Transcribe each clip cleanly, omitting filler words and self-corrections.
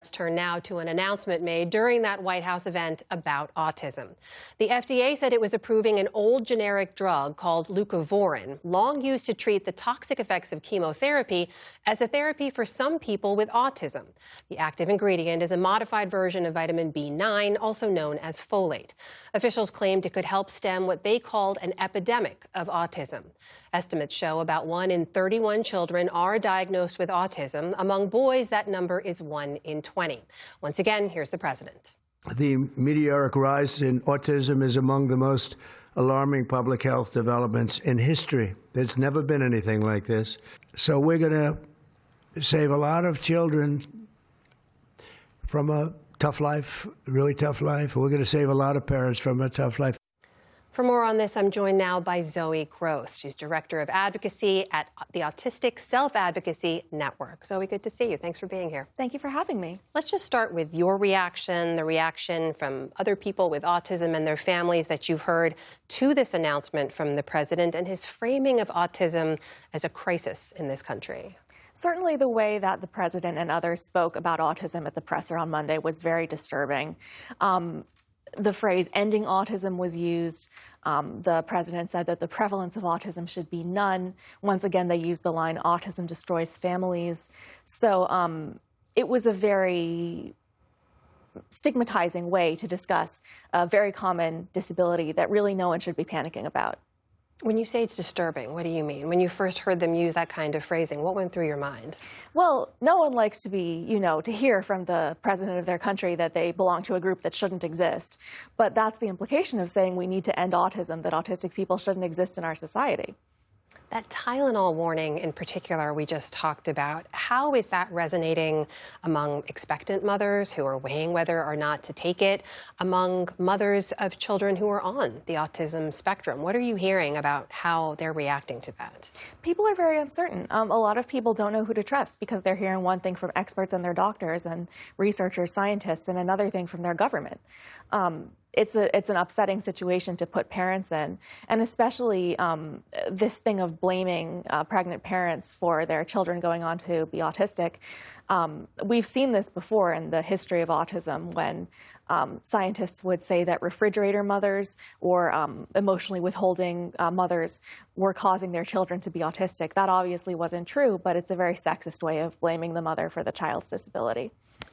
Let's turn now to an announcement made during that White House event about autism. The FDA said it was approving an old generic drug called leucovorin, long used to treat the toxic effects of chemotherapy, as a therapy for some people with autism. The active ingredient is a modified version of vitamin B9, also known as folate. Officials claimed it could help stem what they called an epidemic of autism. Estimates show about 1 in 31 children are diagnosed with autism. Among boys, that number is 1 in 20. Once again, here's the president. The meteoric rise in autism is among the most alarming public health developments in history. There's never been anything like this. So we're going to save a lot of children from a tough life, really tough life. We're going to save a lot of parents from a tough life. For more on this, I'm joined now by Zoe Gross. She's Director of Advocacy at the Autistic Self Advocacy Network. Zoe, good to see you. Thanks for being here. Thank you for having me. Let's just start with your reaction, the reaction from other people with autism and their families that you've heard to this announcement from the president and his framing of autism as a crisis in this country. Certainly the way that the president and others spoke about autism at the presser on Monday was very disturbing. The phrase ending autism was used. The president said that the prevalence of autism should be none. Once again, they used the line, autism destroys families. So it was a very stigmatizing way to discuss a very common disability that really no one should be panicking about. When you say it's disturbing, what do you mean? When you first heard them use that kind of phrasing, what went through your mind? Well, no one likes to be, to hear from the president of their country that they belong to a group that shouldn't exist. But that's the implication of saying we need to end autism, that autistic people shouldn't exist in our society. That Tylenol warning in particular we just talked about, how is that resonating among expectant mothers who are weighing whether or not to take it, among mothers of children who are on the autism spectrum? What are you hearing about how they're reacting to that? People are very uncertain. A lot of people don't know who to trust because they're hearing one thing from experts and their doctors and researchers, scientists, and another thing from their government. It's an upsetting situation to put parents in, and especially this thing of blaming pregnant parents for their children going on to be autistic. We've seen this before in the history of autism when scientists would say that refrigerator mothers or emotionally withholding mothers were causing their children to be autistic. That obviously wasn't true, but it's a very sexist way of blaming the mother for the child's disability.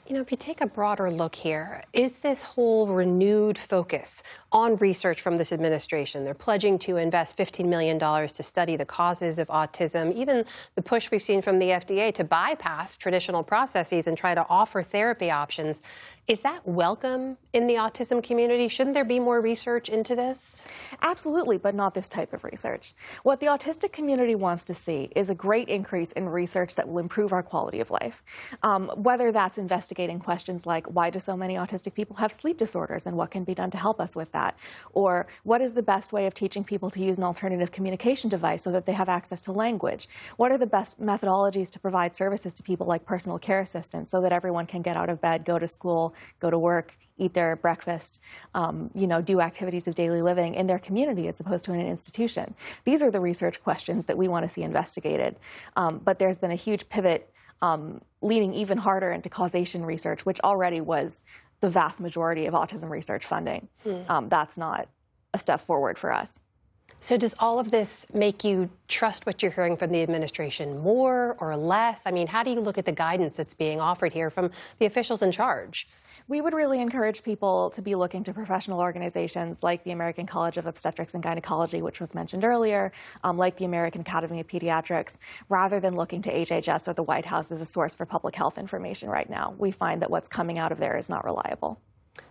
If you take a broader look here, is this whole renewed focus on research from this administration? They're pledging to invest $15 million to study the causes of autism, even the push we've seen from the FDA to bypass traditional processes and try to offer therapy options. Is that welcome in the autism community? Shouldn't there be more research into this? Absolutely, but not this type of research. What the autistic community wants to see is a great increase in research that will improve our quality of life. Whether that's investigating questions like, why do so many autistic people have sleep disorders and what can be done to help us with that? Or what is the best way of teaching people to use an alternative communication device so that they have access to language? What are the best methodologies to provide services to people like personal care assistants so that everyone can get out of bed, go to school, go to work, eat their breakfast, do activities of daily living in their community as opposed to in an institution? These are the research questions that we want to see investigated. But there's been a huge pivot leaning even harder into causation research, which already was the vast majority of autism research funding. That's not a step forward for us. So does all of this make you trust what you're hearing from the administration more or less? I mean, how do you look at the guidance that's being offered here from the officials in charge? We would really encourage people to be looking to professional organizations like the American College of Obstetrics and Gynecology, which was mentioned earlier, like the American Academy of Pediatrics, rather than looking to HHS or the White House as a source for public health information right now. We find that what's coming out of there is not reliable.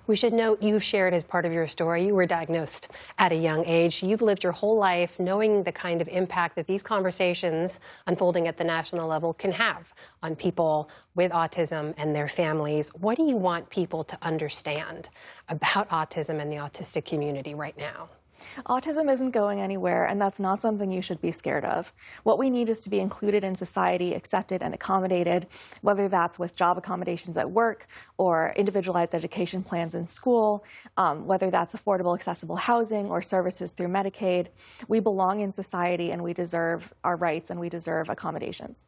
We should note you've shared as part of your story, you were diagnosed at a young age. You've lived your whole life knowing the kind of impact that these conversations unfolding at the national level can have on people with autism and their families. What do you want people to understand about autism and the autistic community right now? Autism isn't going anywhere, and that's not something you should be scared of. What we need is to be included in society, accepted and accommodated, whether that's with job accommodations at work or individualized education plans in school, whether that's affordable, accessible housing or services through Medicaid. We belong in society, and we deserve our rights, and we deserve accommodations.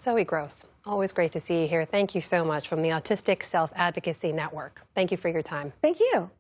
Zoe Gross, Always great to see you here. Thank you so much from the Autistic Self Advocacy Network. Thank you for your time. Thank you.